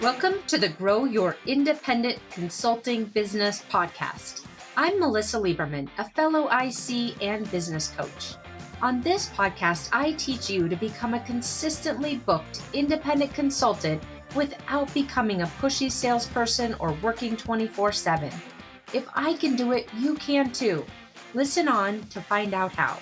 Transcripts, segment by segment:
Welcome to the Grow Your Independent Consulting Business podcast. I'm Melissa Lieberman, a fellow IC and business coach. On this podcast, I teach you to become a consistently booked independent consultant without becoming a pushy salesperson or working 24/7. If I can do it, you can too. Listen on to find out how.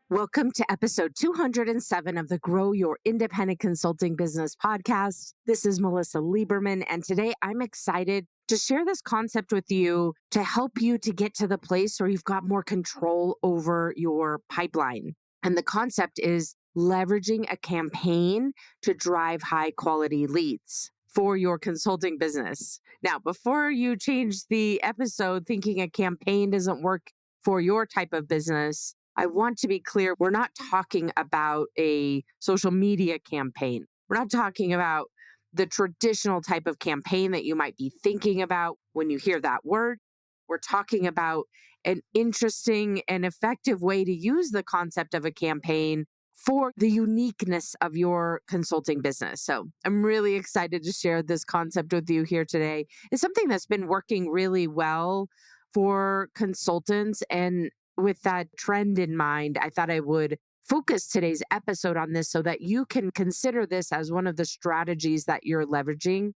Welcome to episode 207 of the Grow Your Independent Consulting Business podcast. This is Melissa Lieberman, and today I'm excited to share this concept with you to help you to get to the place where you've got more control over your pipeline. And the concept is leveraging a campaign to drive high quality leads for your consulting business. Now, before you change the episode thinking a campaign doesn't work for your type of business, I want to be clear, we're not talking about a social media campaign. We're not talking about the traditional type of campaign that you might be thinking about when you hear that word. We're talking about an interesting and effective way to use the concept of a campaign for the uniqueness of your consulting business. So I'm really excited to share this concept with you here today. It's something that's been working really well for consultants, and with that trend in mind, I thought I would focus today's episode on this so that you can consider this as one of the strategies that you're leveraging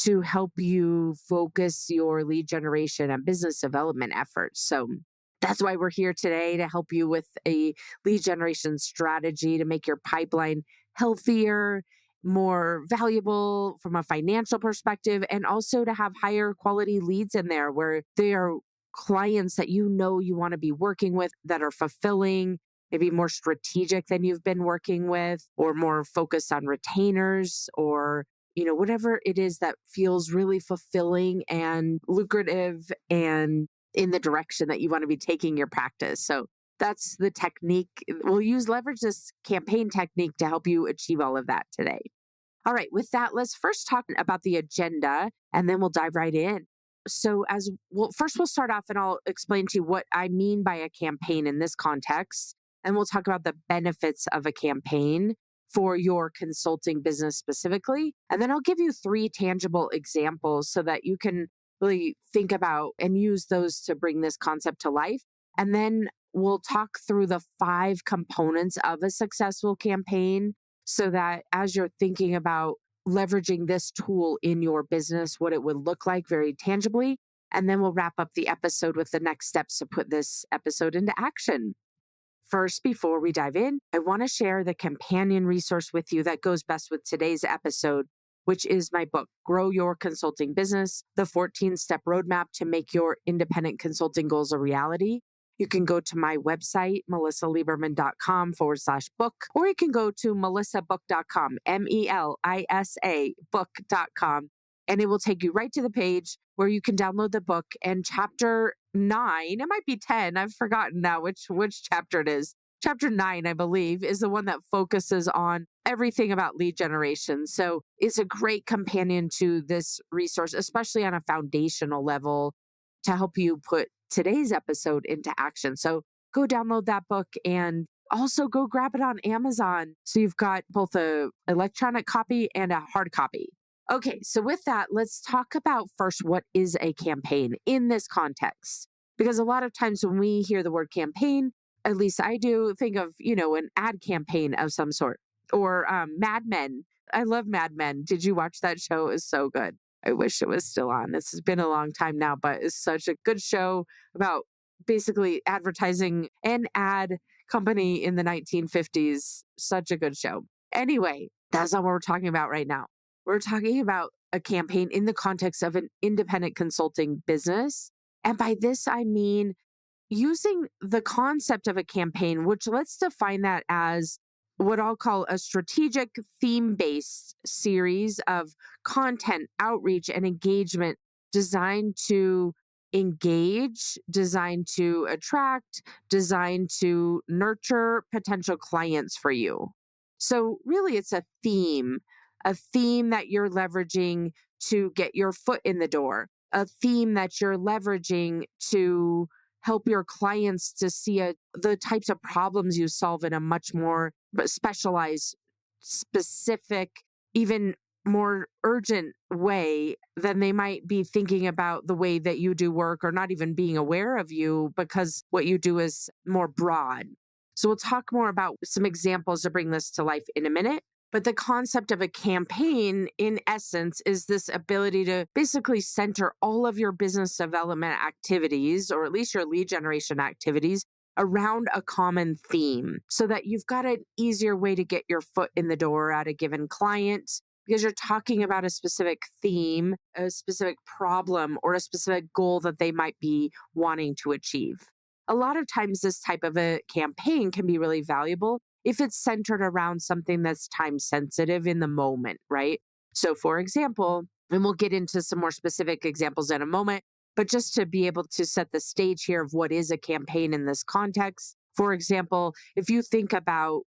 to help you focus your lead generation and business development efforts. So that's why we're here today, to help you with a lead generation strategy to make your pipeline healthier, more valuable from a financial perspective, and also to have higher quality leads in there where they are clients that you know you want to be working with, that are fulfilling, maybe more strategic than you've been working with, or more focused on retainers, or whatever it is that feels really fulfilling and lucrative and in the direction that you want to be taking your practice. So that's the technique. Leverage this campaign technique to help you achieve all of that today. All right, with that, let's first talk about the agenda and then we'll dive right in. So first we'll start off and I'll explain to you what I mean by a campaign in this context. And we'll talk about the benefits of a campaign for your consulting business specifically. And then I'll give you 3 tangible examples so that you can really think about and use those to bring this concept to life. And then we'll talk through the 5 components of a successful campaign so that as you're thinking about leveraging this tool in your business, what it would look like very tangibly. And then we'll wrap up the episode with the next steps to put this episode into action. First, before we dive in, I want to share the companion resource with you that goes best with today's episode, which is my book, Grow Your Consulting Business, the 14-step roadmap to make your independent consulting goals a reality. You can go to my website, melissalieberman.com/book, or you can go to melissabook.com, MELISA book.com, and it will take you right to the page where you can download the book. And chapter 9, it might be 10, I've forgotten now which chapter it is. Chapter 9, I believe, is the one that focuses on everything about lead generation. So it's a great companion to this resource, especially on a foundational level, to help you put today's episode into action. So go download that book and also go grab it on Amazon. So you've got both a electronic copy and a hard copy. Okay, so with that, let's talk about first what is a campaign in this context. Because a lot of times when we hear the word campaign, at least I do, think of, an ad campaign of some sort, or Mad Men. I love Mad Men. Did you watch that show? It was so good. I wish it was still on. This has been a long time now, but it's such a good show about basically advertising an ad company in the 1950s. Such a good show. Anyway, that's not what we're talking about right now. We're talking about a campaign in the context of an independent consulting business. And by this, I mean using the concept of a campaign, which let's define that as what I'll call a strategic theme-based series of content, outreach, and engagement designed to engage, designed to attract, designed to nurture potential clients for you. So really it's a theme that you're leveraging to get your foot in the door, a theme that you're leveraging to help your clients to see the types of problems you solve in a much more specialized specific, even more urgent way than they might be thinking about the way that you do work or not even being aware of you because what you do is more broad. So we'll talk more about some examples to bring this to life in a minute. But the concept of a campaign, in essence, is this ability to basically center all of your business development activities, or at least your lead generation activities, around a common theme so that you've got an easier way to get your foot in the door at a given client because you're talking about a specific theme, a specific problem, or a specific goal that they might be wanting to achieve. A lot of times, this type of a campaign can be really valuable if it's centered around something that's time sensitive in the moment, right? So, for example, and we'll get into some more specific examples in a moment, but just to be able to set the stage here of what is a campaign in this context. For example, if you think about,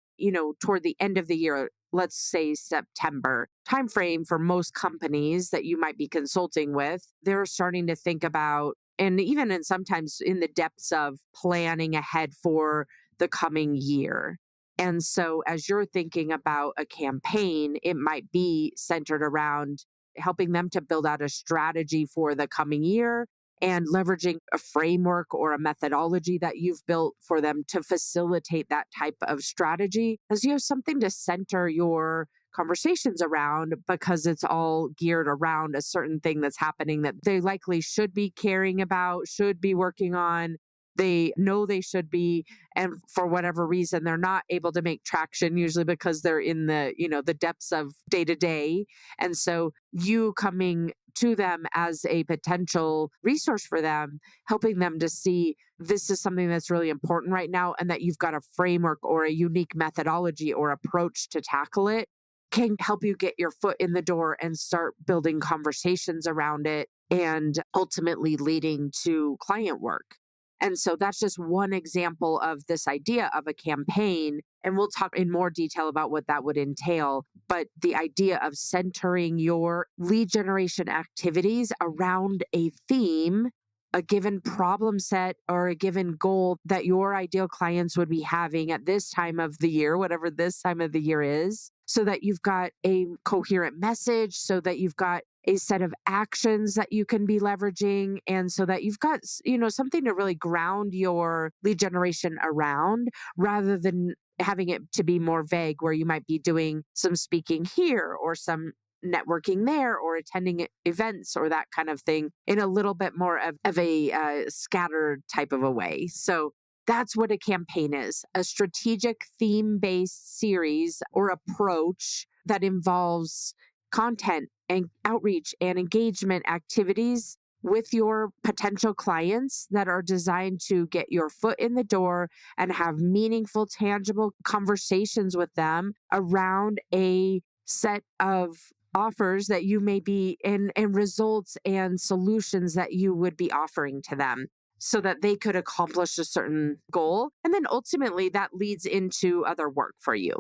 toward the end of the year, let's say September timeframe for most companies that you might be consulting with, they're starting to think about, and even in sometimes in the depths of planning ahead for the coming year. And so as you're thinking about a campaign, it might be centered around helping them to build out a strategy for the coming year and leveraging a framework or a methodology that you've built for them to facilitate that type of strategy, as you have something to center your conversations around because it's all geared around a certain thing that's happening that they likely should be caring about, should be working on. They know they should be, and for whatever reason, they're not able to make traction, usually because they're in the depths of day to day. And so you coming to them as a potential resource for them, helping them to see this is something that's really important right now, and that you've got a framework or a unique methodology or approach to tackle it, can help you get your foot in the door and start building conversations around it and ultimately leading to client work. And so that's just one example of this idea of a campaign. And we'll talk in more detail about what that would entail. But the idea of centering your lead generation activities around a theme, a given problem set, or a given goal that your ideal clients would be having at this time of the year, whatever this time of the year is, so that you've got a coherent message, so that you've got a set of actions that you can be leveraging, and so that you've got something to really ground your lead generation around, rather than having it to be more vague where you might be doing some speaking here or some networking there or attending events or that kind of thing in a little bit more of a scattered type of a way. So that's what a campaign is: a strategic theme-based series or approach that involves content and outreach and engagement activities with your potential clients that are designed to get your foot in the door and have meaningful, tangible conversations with them around a set of offers that you may be and results and solutions that you would be offering to them so that they could accomplish a certain goal. And then ultimately that leads into other work for you.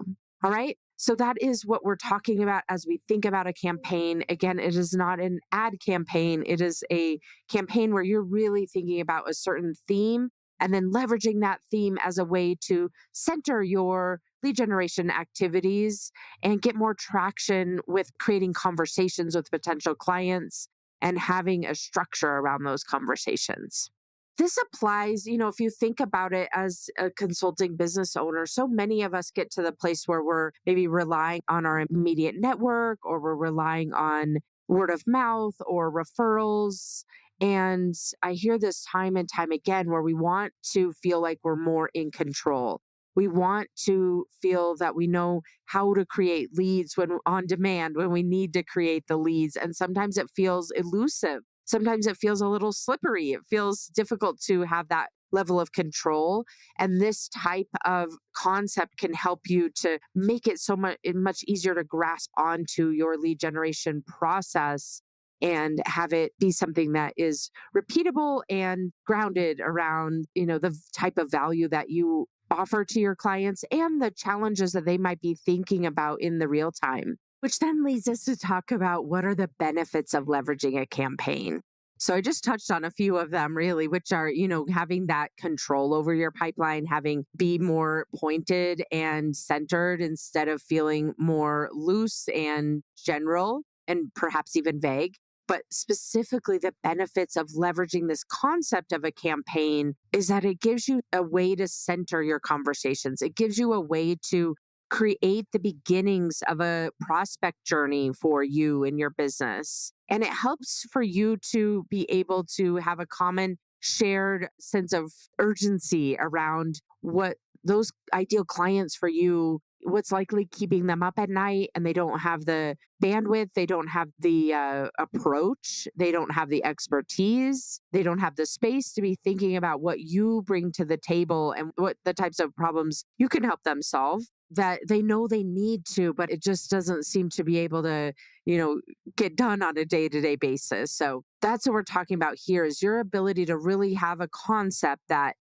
All right. So that is what we're talking about as we think about a campaign. Again, it is not an ad campaign. It is a campaign where you're really thinking about a certain theme and then leveraging that theme as a way to center your lead generation activities and get more traction with creating conversations with potential clients and having a structure around those conversations. This applies, if you think about it as a consulting business owner, so many of us get to the place where we're maybe relying on our immediate network, or we're relying on word of mouth or referrals. And I hear this time and time again where we want to feel like we're more in control. We want to feel that we know how to create leads when on demand, when we need to create the leads. And sometimes it feels elusive. Sometimes it feels a little slippery. It feels difficult to have that level of control. And this type of concept can help you to make it so much easier to grasp onto your lead generation process and have it be something that is repeatable and grounded around, the type of value that you offer to your clients and the challenges that they might be thinking about in the real time. Which then leads us to talk about what are the benefits of leveraging a campaign. So I just touched on a few of them really, which are, having that control over your pipeline, having be more pointed and centered instead of feeling more loose and general and perhaps even vague. But specifically, the benefits of leveraging this concept of a campaign is that it gives you a way to center your conversations. It gives you a way to create the beginnings of a prospect journey for you and your business. And it helps for you to be able to have a common shared sense of urgency around what those ideal clients for you, what's likely keeping them up at night, and they don't have the bandwidth, they don't have the approach, they don't have the expertise, they don't have the space to be thinking about what you bring to the table and what the types of problems you can help them solve, that they know they need to, but it just doesn't seem to be able to, you know, get done on a day-to-day basis. So that's what we're talking about here, is your ability to really have a concept that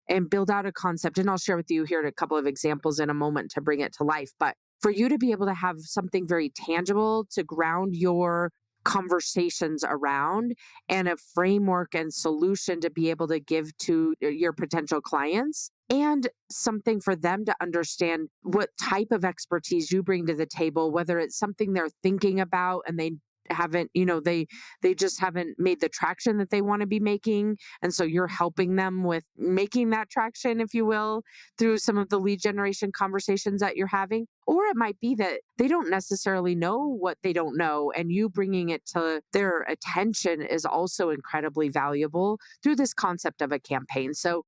and build out a concept. And I'll share with you here a couple of examples in a moment to bring it to life. But for you to be able to have something very tangible to ground your conversations around, and a framework and solution to be able to give to your potential clients, and something for them to understand what type of expertise you bring to the table, whether it's something they're thinking about and they haven't, they just haven't made the traction that they want to be making, and so you're helping them with making that traction, if you will, through some of the lead generation conversations that you're having. Or it might be that they don't necessarily know what they don't know, and you bringing it to their attention is also incredibly valuable through this concept of a campaign. So,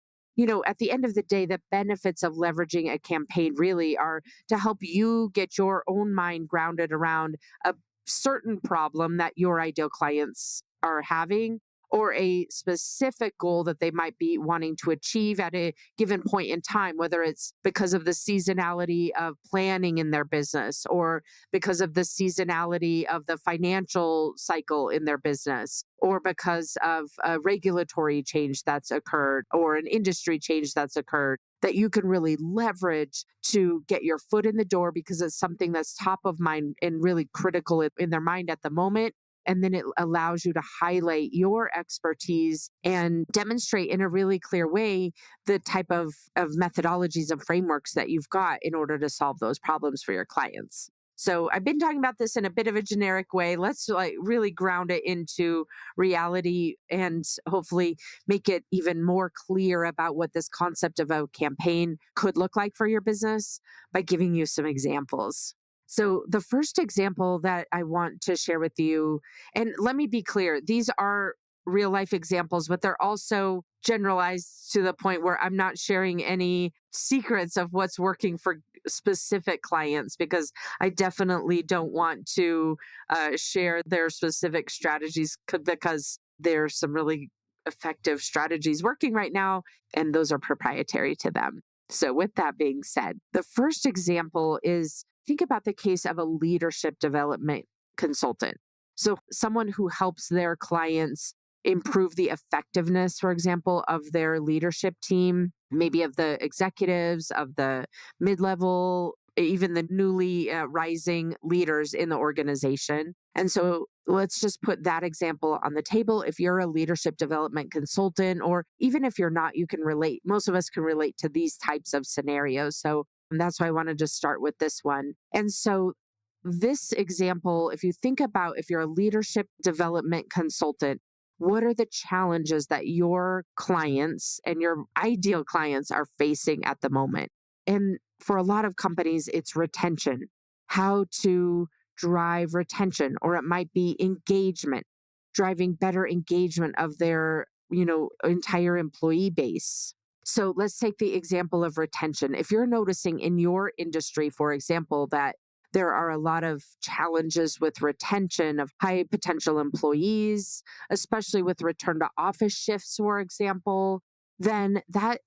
at the end of the day, the benefits of leveraging a campaign really are to help you get your own mind grounded around a certain problem that your ideal clients are having, or a specific goal that they might be wanting to achieve at a given point in time, whether it's because of the seasonality of planning in their business, or because of the seasonality of the financial cycle in their business, or because of a regulatory change that's occurred or an industry change that's occurred, that you can really leverage to get your foot in the door because it's something that's top of mind and really critical in their mind at the moment. And then it allows you to highlight your expertise and demonstrate in a really clear way the type of methodologies and frameworks that you've got in order to solve those problems for your clients. So I've been talking about this in a bit of a generic way. Let's really ground it into reality and hopefully make it even more clear about what this concept of a campaign could look like for your business by giving you some examples. So, the first example that I want to share with you, and let me be clear, these are real life examples, but they're also generalized to the point where I'm not sharing any secrets of what's working for specific clients, because I definitely don't want to share their specific strategies because there's some really effective strategies working right now, and those are proprietary to them. So, with that being said, the first example is, think about the case of a leadership development consultant. So, someone who helps their clients improve the effectiveness, for example, of their leadership team, maybe of the executives, of the mid level, even the newly rising leaders in the organization. And so let's just put that example on the table. If you're a leadership development consultant, or even if you're not, you can relate. Most of us can relate to these types of scenarios. So that's why I wanted to start with this one. And so this example, if you think about if you're a leadership development consultant, what are the challenges that your clients and your ideal clients are facing at the moment? And for a lot of companies, it's retention, how to drive retention, or it might be engagement, driving better engagement of their, entire employee base. So let's take the example of retention. If you're noticing in your industry, for example, that there are a lot of challenges with retention of high potential employees, especially with return to office shifts, for example, then that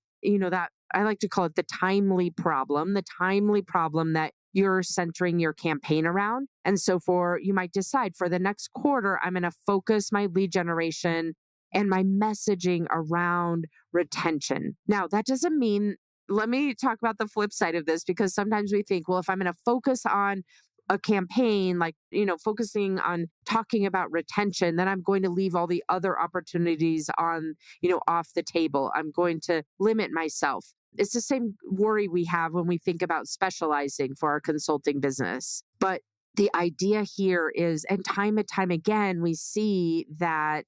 I like to call it the timely problem that you're centering your campaign around. And so you might decide for the next quarter, I'm going to focus my lead generation and my messaging around retention. Now, that doesn't mean, let me talk about the flip side of this, because sometimes we think, well, if I'm going to focus on a campaign, like, focusing on talking about retention, then I'm going to leave all the other opportunities on, off the table. I'm going to limit myself. It's the same worry we have when we think about specializing for our consulting business. But the idea here is, and time again, we see that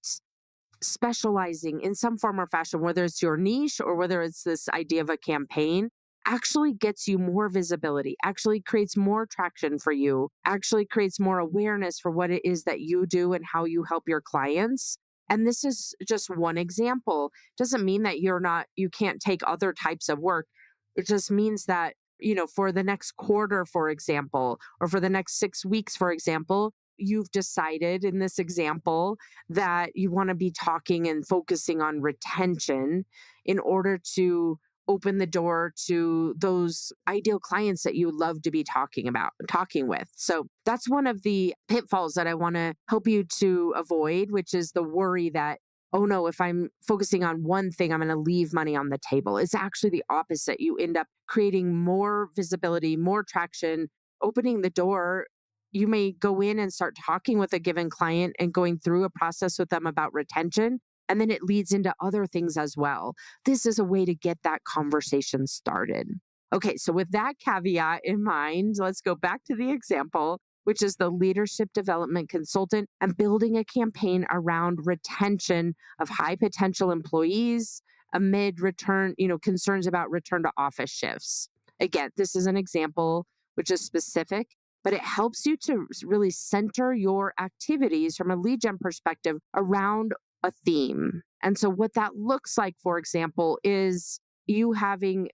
specializing in some form or fashion, whether it's your niche or whether it's this idea of a campaign, actually gets you more visibility, actually creates more traction for you, actually creates more awareness for what it is that you do and how you help your clients. And this is just one example. Doesn't mean that you can't take other types of work. It just means that, for the next quarter, for example, or for the next 6 weeks, for example, you've decided in this example that you want to be talking and focusing on retention in order to open the door to those ideal clients that you love to be talking with. So that's one of the pitfalls that I want to help you to avoid, which is the worry that, oh no, if I'm focusing on one thing, I'm going to leave money on the table. It's actually the opposite. You end up creating more visibility, more traction, opening the door. You may go in and start talking with a given client and going through a process with them about retention. And then it leads into other things as well. This is a way to get that conversation started. Okay, so with that caveat in mind, let's go back to the example, which is the leadership development consultant and building a campaign around retention of high potential employees amid concerns about return to office shifts. Again, this is an example which is specific, but it helps you to really center your activities from a lead gen perspective around a theme. And so, what that looks like, for example, is you having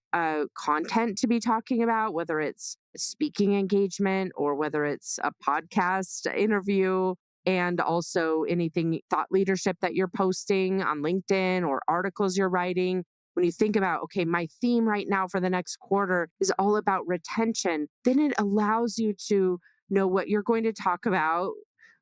content to be talking about, whether it's speaking engagement or whether it's a podcast interview, and also anything thought leadership that you're posting on LinkedIn or articles you're writing. When you think about, okay, my theme right now for the next quarter is all about retention, then it allows you to know what you're going to talk about.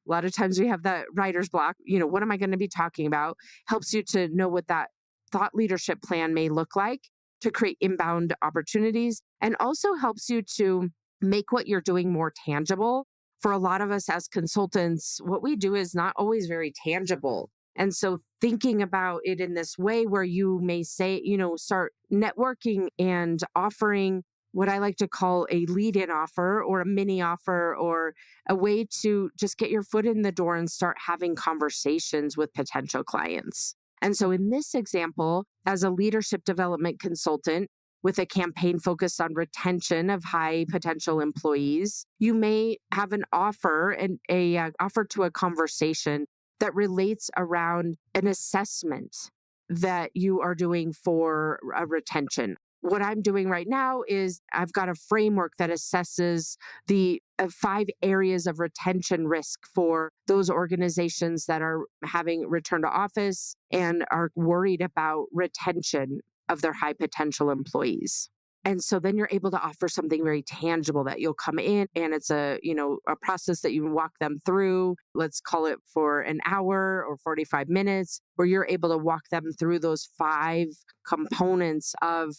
A lot of times we have that writer's block. What am I going to be talking about? Helps you to know what that thought leadership plan may look like to create inbound opportunities, and also helps you to make what you're doing more tangible. For a lot of us as consultants, what we do is not always very tangible. And so thinking about it in this way where you may say, start networking and offering what I like to call a lead in offer or a mini offer, or a way to just get your foot in the door and start having conversations with potential clients. And so in this example, as a leadership development consultant with a campaign focused on retention of high potential employees, you may have an offer and offer to a conversation that relates around an assessment that you are doing for a retention. What I'm doing right now is I've got a framework that assesses the 5 areas of retention risk for those organizations that are having return to office and are worried about retention of their high potential employees. And so then you're able to offer something very tangible that you'll come in and it's a process that you can walk them through. Let's call it for an hour or 45 minutes, where you're able to walk them through those 5 components of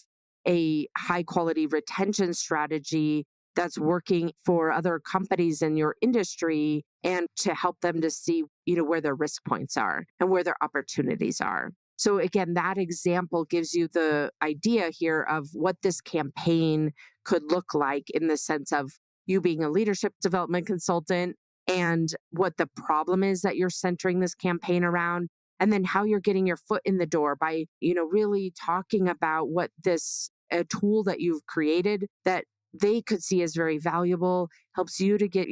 a high quality retention strategy that's working for other companies in your industry, and to help them to see, where their risk points are and where their opportunities are. So again, that example gives you the idea here of what this campaign could look like in the sense of you being a leadership development consultant and what the problem is that you're centering this campaign around. And then how you're getting your foot in the door by, really talking about what this a tool that you've created that they could see as very valuable, helps you to get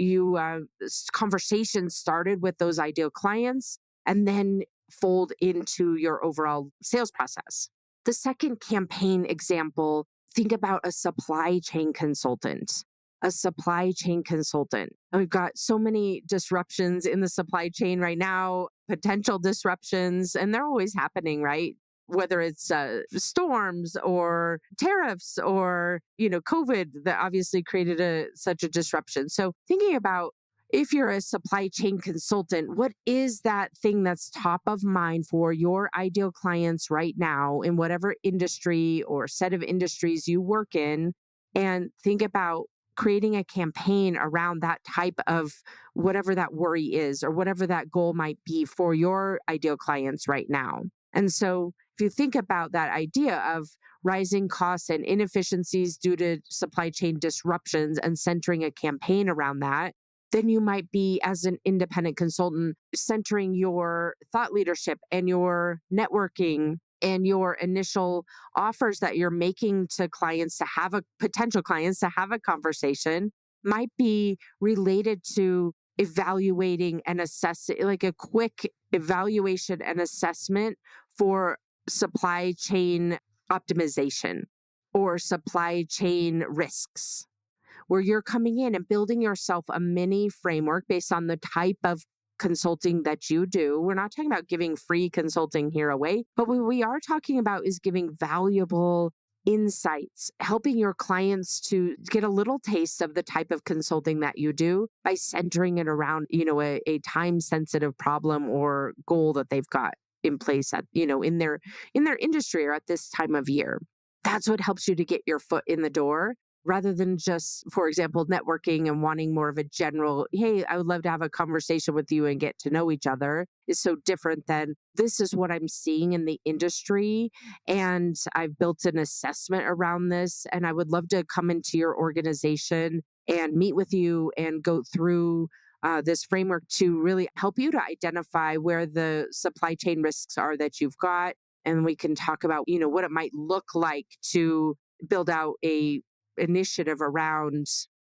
conversations started with those ideal clients, and then fold into your overall sales process. The second campaign example, think about a supply chain consultant. A supply chain consultant. And we've got so many disruptions in the supply chain right now, potential disruptions, and they're always happening, right? Whether it's storms or tariffs or, COVID that obviously created such a disruption. So thinking about, if you're a supply chain consultant, what is that thing that's top of mind for your ideal clients right now in whatever industry or set of industries you work in? And think about creating a campaign around that type of whatever that worry is or whatever that goal might be for your ideal clients right now. And so if you think about that idea of rising costs and inefficiencies due to supply chain disruptions and centering a campaign around that, then you might be, as an independent consultant, centering your thought leadership and your networking and your initial offers that you're making to clients to have a potential clients to have a conversation might be related to evaluating and assessing, like a quick evaluation and assessment for supply chain optimization or supply chain risks, where you're coming in and building yourself a mini framework based on the type of consulting that you do. We're not talking about giving free consulting here away, but what we are talking about is giving valuable insights, helping your clients to get a little taste of the type of consulting that you do by centering it around, a time sensitive problem or goal that they've got in place at, in their industry or at this time of year. That's what helps you to get your foot in the door rather than just, for example, networking and wanting more of a general, hey, I would love to have a conversation with you and get to know each other, is so different than this is what I'm seeing in the industry. And I've built an assessment around this. And I would love to come into your organization and meet with you and go through this framework to really help you to identify where the supply chain risks are that you've got. And we can talk about, what it might look like to build out a initiative around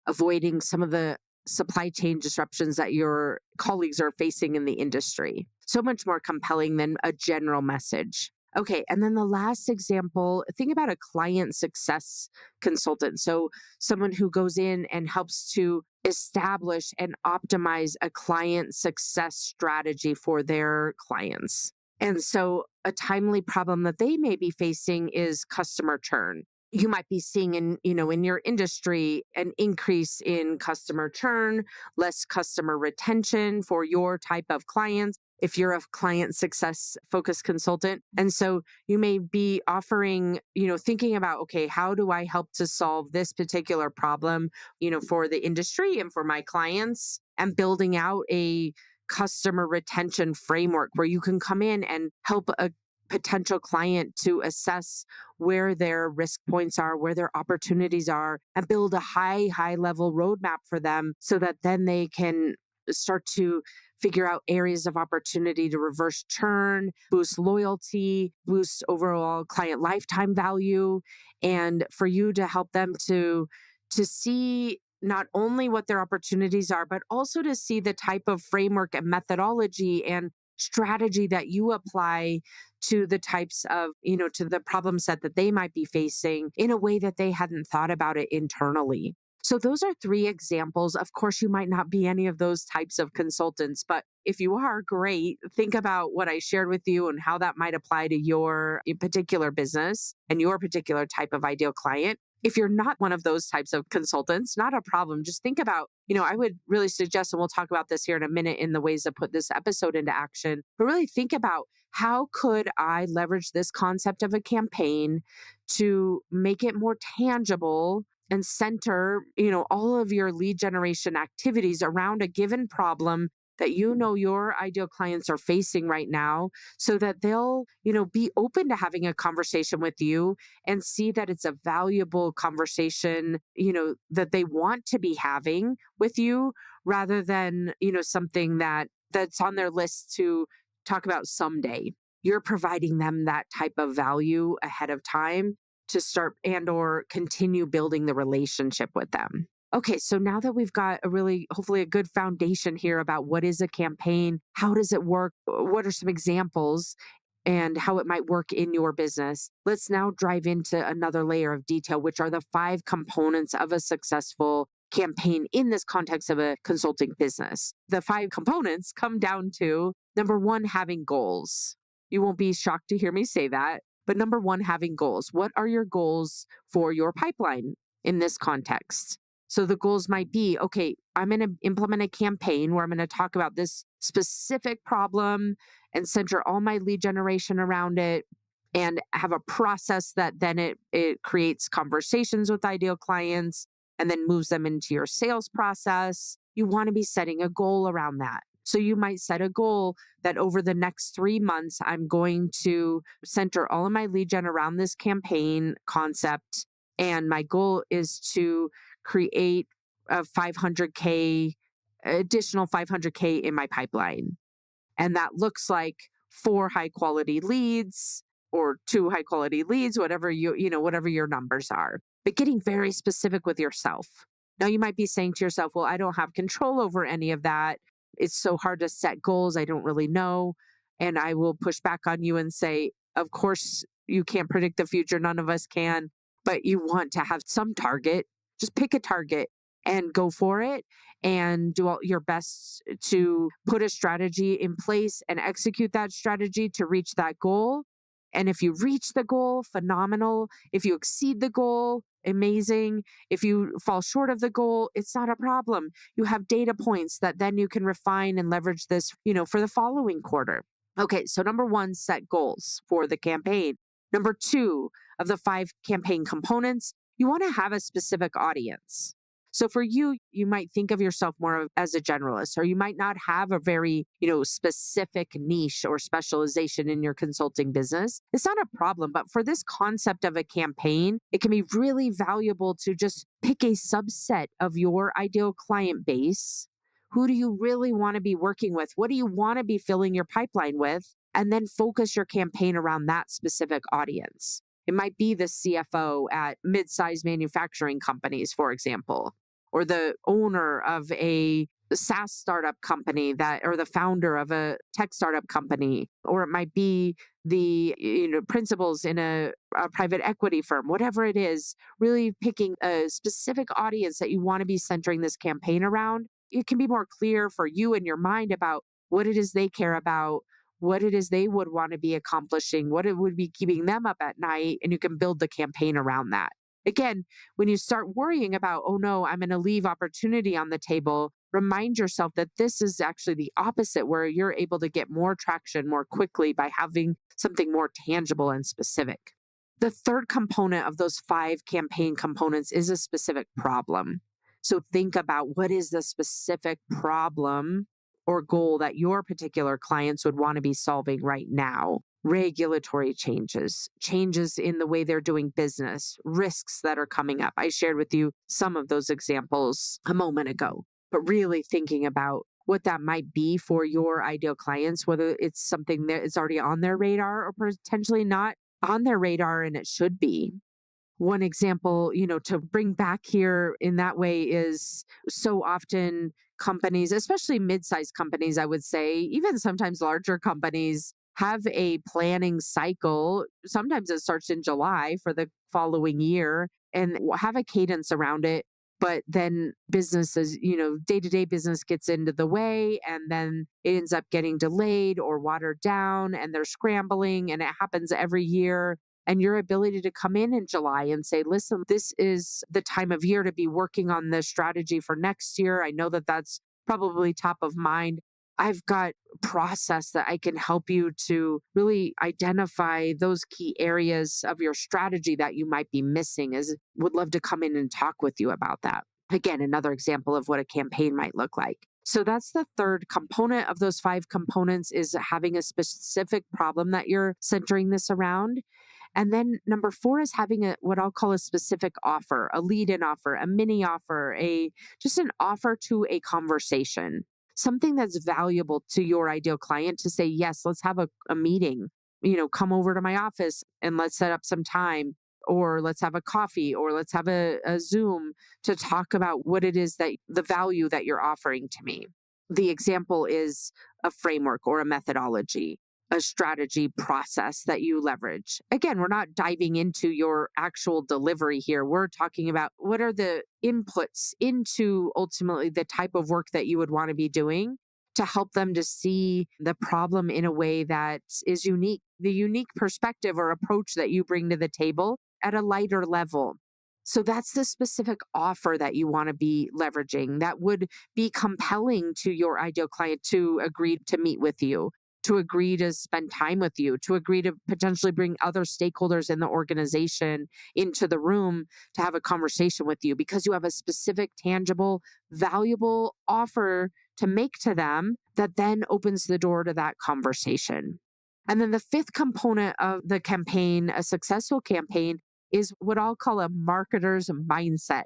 avoiding some of the supply chain disruptions that your colleagues are facing in the industry. So much more compelling than a general message. Okay, and then the last example, think about a client success consultant. So someone who goes in and helps to establish and optimize a client success strategy for their clients. And so a timely problem that they may be facing is customer churn. You might be seeing in your industry an increase in customer churn, less customer retention for your type of clients if you're a client success focused consultant. And so you may be offering, thinking about, okay, how do I help to solve this particular problem, for the industry and for my clients, and building out a customer retention framework where you can come in and help a potential client to assess where their risk points are, where their opportunities are, and build a high level roadmap for them so that then they can start to figure out areas of opportunity to reverse churn, boost loyalty, boost overall client lifetime value, and for you to help them to see not only what their opportunities are, but also to see the type of framework and methodology and strategy that you apply to the types of, to the problem set that they might be facing in a way that they hadn't thought about it internally. So those are three examples. Of course, you might not be any of those types of consultants, but if you are, great. Think about what I shared with you and how that might apply to your particular business and your particular type of ideal client. If you're not one of those types of consultants, not a problem. Just think about, I would really suggest, and we'll talk about this here in a minute in the ways to put this episode into action, but really think about how could I leverage this concept of a campaign to make it more tangible and center, all of your lead generation activities around a given problem that your ideal clients are facing right now, so that they'll, be open to having a conversation with you and see that it's a valuable conversation, that they want to be having with you rather than, something that's on their list to talk about someday. You're providing them that type of value ahead of time to start and or continue building the relationship with them. Okay, so now that we've got hopefully a good foundation here about what is a campaign, how does it work, what are some examples, and how it might work in your business, let's now drive into another layer of detail, which are the 5 components of a successful campaign in this context of a consulting business. The 5 components come down to number 1, having goals. You won't be shocked to hear me say that, but number 1, having goals. What are your goals for your pipeline in this context? So the goals might be, okay, I'm going to implement a campaign where I'm going to talk about this specific problem and center all my lead generation around it and have a process that then it creates conversations with ideal clients and then moves them into your sales process. You want to be setting a goal around that. So you might set a goal that over the next 3 months, I'm going to center all of my lead gen around this campaign concept. And my goal is to create a 500K, additional 500K in my pipeline. And that looks like 4 high quality leads or 2 high quality leads, whatever whatever your numbers are, but getting very specific with yourself. Now you might be saying to yourself, well, I don't have control over any of that. It's so hard to set goals. I don't really know. And I will push back on you and say, of course, you can't predict the future. None of us can, but you want to have some target. Just pick a target and go for it and do all your best to put a strategy in place and execute that strategy to reach that goal. And if you reach the goal, phenomenal. If you exceed the goal, amazing. If you fall short of the goal, it's not a problem. You have data points that then you can refine and leverage this, for the following quarter. Okay, so number one, set goals for the campaign. Number two, of the 5 campaign components, you want to have a specific audience. So for you, you might think of yourself more as a generalist, or you might not have a very, specific niche or specialization in your consulting business. It's not a problem, but for this concept of a campaign, it can be really valuable to just pick a subset of your ideal client base. Who do you really want to be working with? What do you want to be filling your pipeline with? And then focus your campaign around that specific audience. It might be the CFO at mid-sized manufacturing companies, for example, or the owner of a SaaS startup company or the founder of a tech startup company, or it might be the principals in a private equity firm, whatever it is, really picking a specific audience that you want to be centering this campaign around. It can be more clear for you in your mind about what it is they care about, what it is they would want to be accomplishing, what it would be keeping them up at night, and you can build the campaign around that. Again, when you start worrying about, oh no, I'm going to leave opportunity on the table, remind yourself that this is actually the opposite, where you're able to get more traction more quickly by having something more tangible and specific. The third component of those 5 campaign components is a specific problem. So think about, what is the specific problem or goal that your particular clients would want to be solving right now? Regulatory changes, changes in the way they're doing business, risks that are coming up. I shared with you some of those examples a moment ago, but really thinking about what that might be for your ideal clients, whether it's something that is already on their radar or potentially not on their radar and it should be. One example, to bring back here in that way is, so often companies, especially mid-sized companies, I would say, even sometimes larger companies, have a planning cycle. Sometimes it starts in July for the following year and have a cadence around it. But then businesses, day-to-day business gets into the way, and then it ends up getting delayed or watered down, and they're scrambling, and it happens every year. And your ability to come in July and say, listen, this is the time of year to be working on the strategy for next year. I know that that's probably top of mind. I've got a process that I can help you to really identify those key areas of your strategy that you might be missing. Would love to come in and talk with you about that. Again, another example of what a campaign might look like. So that's the third component of those 5 components, is having a specific problem that you're centering this around. And then number 4 is having what I'll call a specific offer, a lead-in offer, a mini offer, just an offer to a conversation, something that's valuable to your ideal client to say, yes, let's have a meeting, come over to my office and let's set up some time, or let's have a coffee, or let's have a Zoom to talk about what it is that the value that you're offering to me. The example is a framework or a methodology, a strategy process that you leverage. Again, we're not diving into your actual delivery here. We're talking about what are the inputs into ultimately the type of work that you would want to be doing to help them to see the problem in a way that is unique, the unique perspective or approach that you bring to the table at a lighter level. So that's the specific offer that you want to be leveraging that would be compelling to your ideal client to agree to meet with you. to agree to spend time with you, to agree to potentially bring other stakeholders in the organization into the room to have a conversation with you because you have a specific, tangible, valuable offer to make to them that then opens the door to that conversation. And then the fifth component of the campaign, a successful campaign, is what I'll call a marketer's mindset.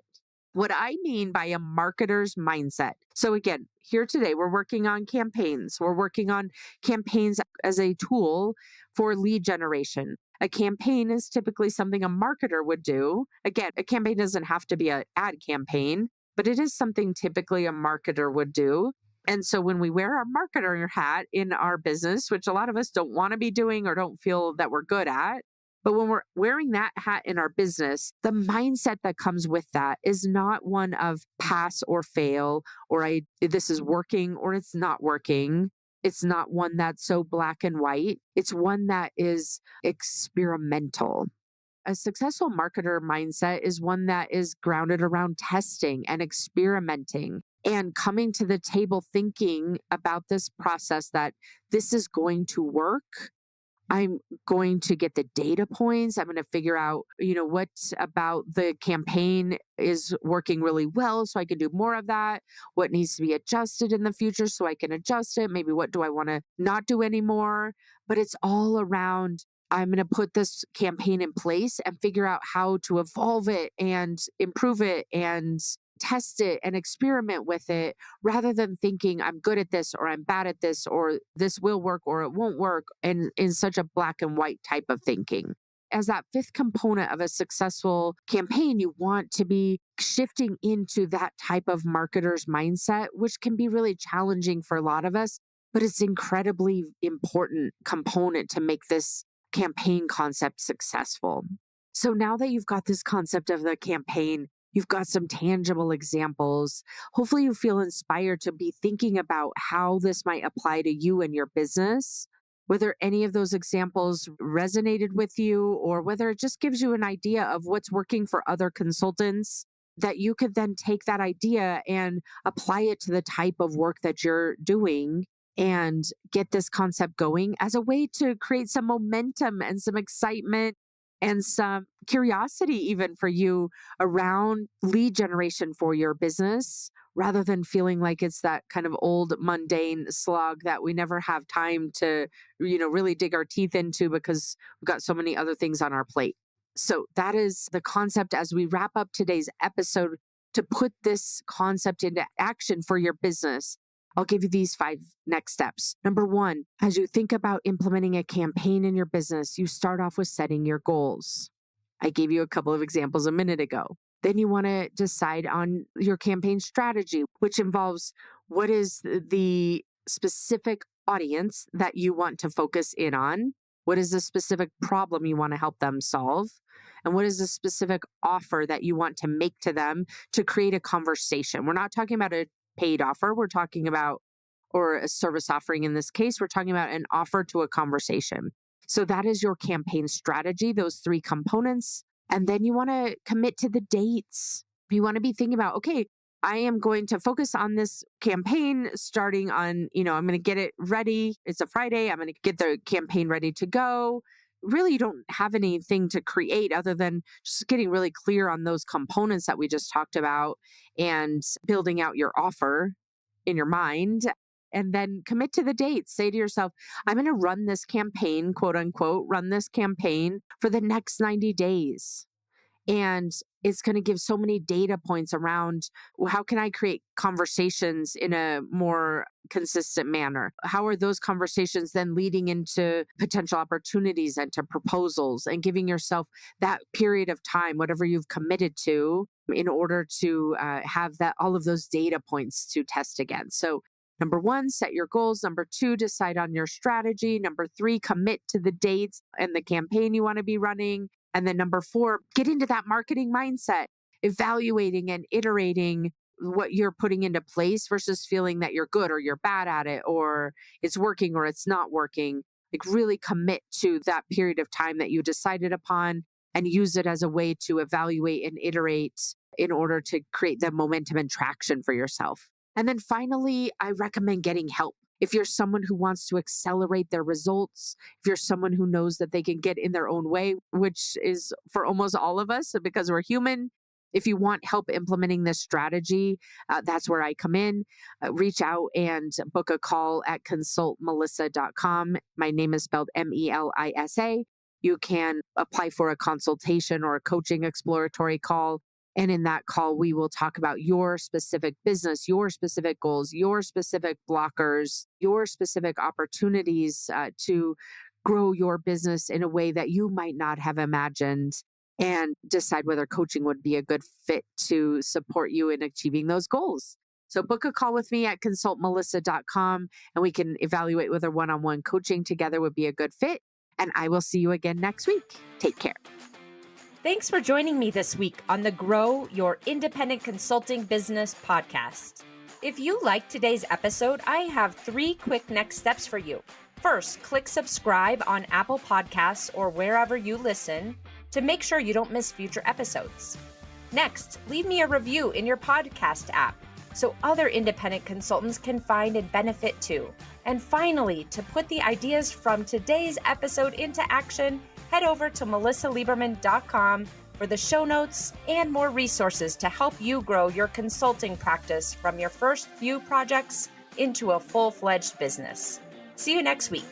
What I mean by a marketer's mindset. So, again, here today, we're working on campaigns. We're working on campaigns as a tool for lead generation. A campaign is typically something a marketer would do. Again, a campaign doesn't have to be an ad campaign, but it is something typically a marketer would do. And so when we wear our marketer hat in our business, which a lot of us don't want to be doing or don't feel that we're good at, but when we're wearing that hat in our business, the mindset that comes with that is not one of pass or fail, or this is working or it's not working. It's not one that's so black and white. It's one that is experimental. A successful marketer mindset is one that is grounded around testing and experimenting and coming to the table thinking about this process that this is going to work. I'm going to get the data points. I'm going to figure out, what about the campaign is working really well so I can do more of that. What needs to be adjusted in the future so I can adjust it. Maybe what do I want to not do anymore? But it's all around I'm going to put this campaign in place and figure out how to evolve it and improve it and test it and experiment with it rather than thinking I'm good at this or I'm bad at this or this will work or it won't work and in such a black and white type of thinking. As that fifth component of a successful campaign, you want to be shifting into that type of marketer's mindset, which can be really challenging for a lot of us, but it's incredibly important component to make this campaign concept successful. So now that you've got this concept of the campaign, you've got some tangible examples. Hopefully, you feel inspired to be thinking about how this might apply to you and your business, whether any of those examples resonated with you, or whether it just gives you an idea of what's working for other consultants that you could then take that idea and apply it to the type of work that you're doing and get this concept going as a way to create some momentum and some excitement and some curiosity even for you around lead generation for your business rather than feeling like it's that kind of old mundane slog that we never have time to really dig our teeth into because we've got so many other things on our plate. So that is the concept as we wrap up today's episode to put this concept into action for your business. I'll give you these 5 next steps. Number 1, as you think about implementing a campaign in your business, you start off with setting your goals. I gave you a couple of examples a minute ago. Then you want to decide on your campaign strategy, which involves what is the specific audience that you want to focus in on? What is the specific problem you want to help them solve? And what is the specific offer that you want to make to them to create a conversation? We're not talking about a paid offer. We're talking about, or a service offering in this case, we're talking about an offer to a conversation. So that is your campaign strategy, those 3 components. And then you want to commit to the dates. You want to be thinking about, okay, I am going to focus on this campaign starting on, I'm going to get it ready. It's a Friday. I'm going to get the campaign ready to go. Really, you don't have anything to create other than just getting really clear on those components that we just talked about and building out your offer in your mind. And then commit to the dates. Say to yourself, I'm going to run this campaign, quote unquote, run this campaign for the next 90 days. And it's going to give so many data points around how can I create conversations in a more consistent manner? How are those conversations then leading into potential opportunities and to proposals and giving yourself that period of time, whatever you've committed to, in order to have that all of those data points to test against. So number 1, set your goals. Number 2, decide on your strategy. Number 3, commit to the dates and the campaign you want to be running. And then number 4, get into that marketing mindset, evaluating and iterating what you're putting into place versus feeling that you're good or you're bad at it or it's working or it's not working. Like really commit to that period of time that you decided upon and use it as a way to evaluate and iterate in order to create the momentum and traction for yourself. And then finally, I recommend getting help. if you're someone who wants to accelerate their results, if you're someone who knows that they can get in their own way, which is for almost all of us because we're human. If you want help implementing this strategy, that's where I come in. Reach out and book a call at consultmelissa.com. My name is spelled Melisa. You can apply for a consultation or a coaching exploratory call. And in that call, we will talk about your specific business, your specific goals, your specific blockers, your specific opportunities to grow your business in a way that you might not have imagined, and decide whether coaching would be a good fit to support you in achieving those goals. So book a call with me at consultmelissa.com and we can evaluate whether one-on-one coaching together would be a good fit. And I will see you again next week. Take care. Thanks for joining me this week on the Grow Your Independent Consulting Business podcast. If you liked today's episode, I have 3 quick next steps for you. First, click subscribe on Apple Podcasts or wherever you listen to make sure you don't miss future episodes. Next, leave me a review in your podcast app so other independent consultants can find and benefit too. And finally, to put the ideas from today's episode into action, head over to melissalieberman.com for the show notes and more resources to help you grow your consulting practice from your first few projects into a full-fledged business. See you next week.